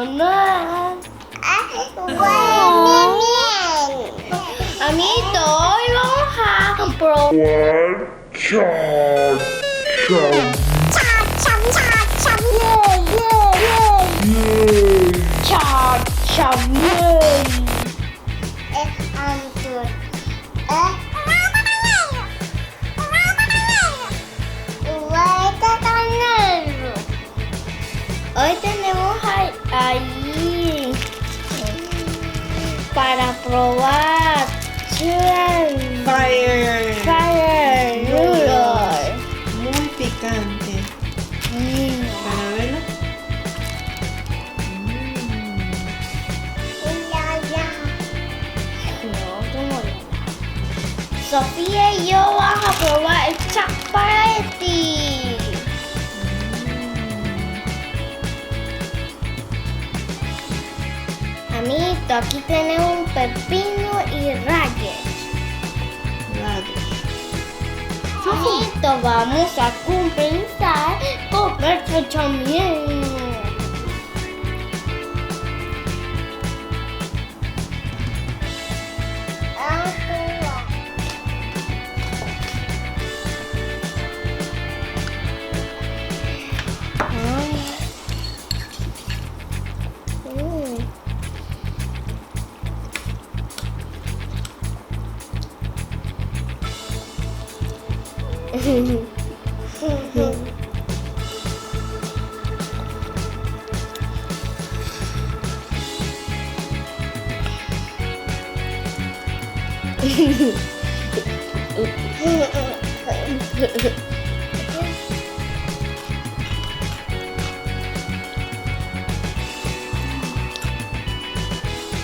no. Huele bien. Amiguito, hoy vamos a probar Cham, cham, cham, cham. chachamuey. Antur. Hoy tenemos ahí para probar Fire. Fire noodles. Muy picante. Para verlo. Sofía y yo vamos a probar el chapati. Amiguito, aquí tenemos un pepino y rayes. Amiguito, vamos a compensar con el chachamín.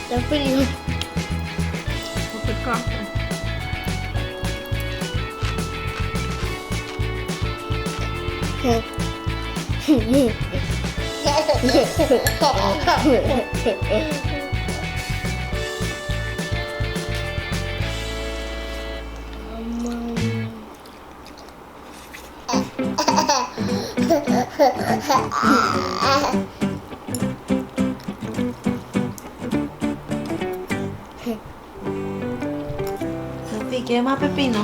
Está frío. Sofi, ¿quieres más pepino?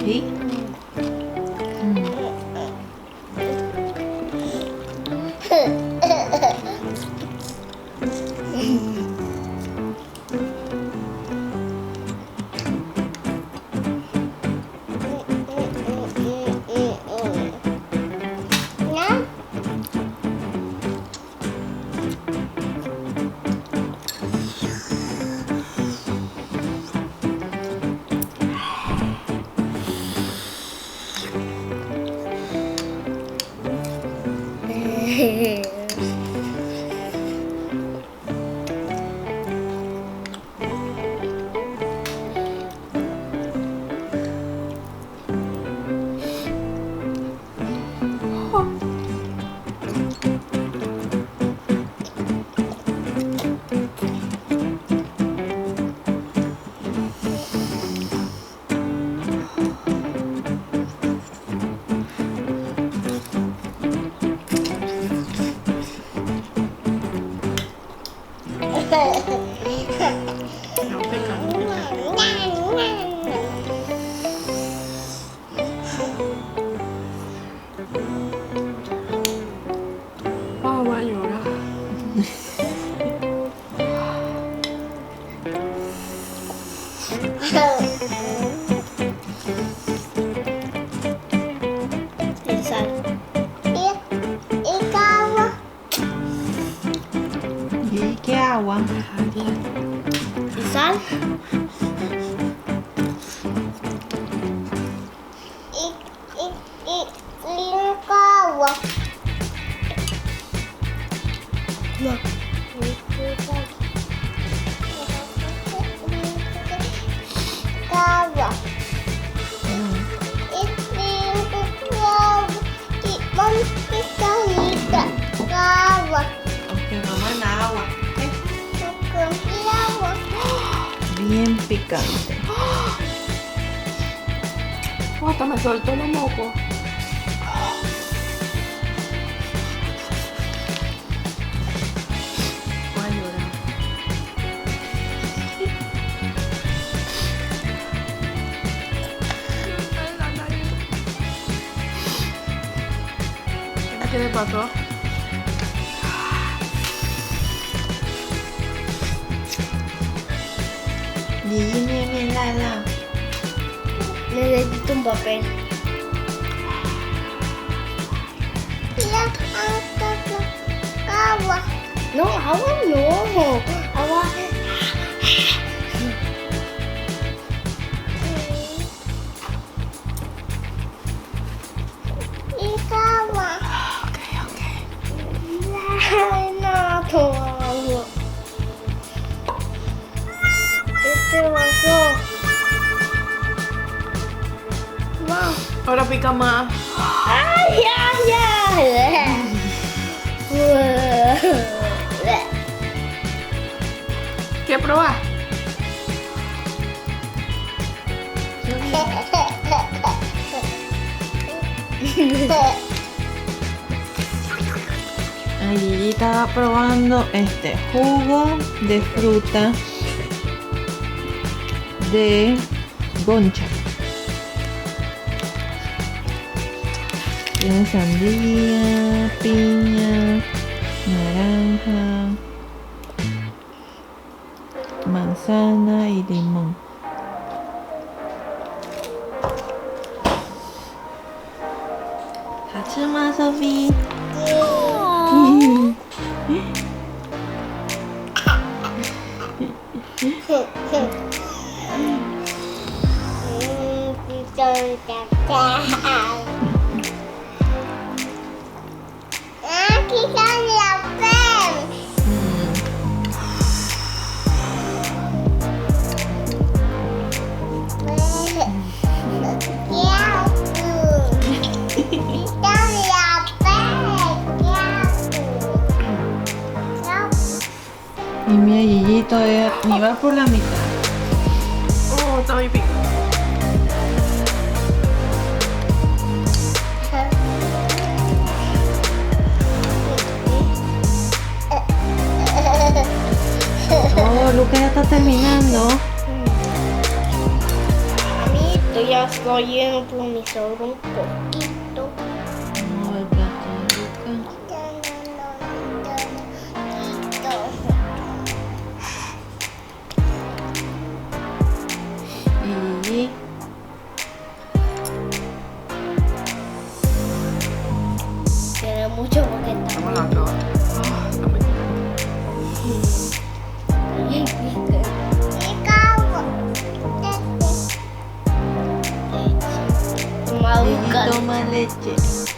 ¿Sí? Va a llorar. Y sal. ¿Y qué agua? Y sal. No. Ok, mamá, en agua. Bien picante. Hasta me soltó los mocos. ¿Qué le pasó? Gigi, mira, mira, la. Necesito un papel. Agua. No, agua no. Agua. Y agua. Ay, no, toma agua. ¿Qué te pasó? No. Ahora pica más. Ay, ay, ay. ¿Quieres probar? Ay, Gigi estaba probando este jugo de fruta de Goncha. Tiene sandía, piña, naranja, manzana y limón. Hachima, Sophie. Aquí son las peras. Y mira, Gigi todavía ni va por la mitad. Oh, está muy pico. Oh, Lucas ya está terminando. A mí ya estoy lleno, pero me sobra un poquito. No, el plato de Lucas. Y Gigi. Tiene mucho porque está Vamos a probar. Ah, está muy pico. bien pico. Toma Gigi Lucas. toma leche.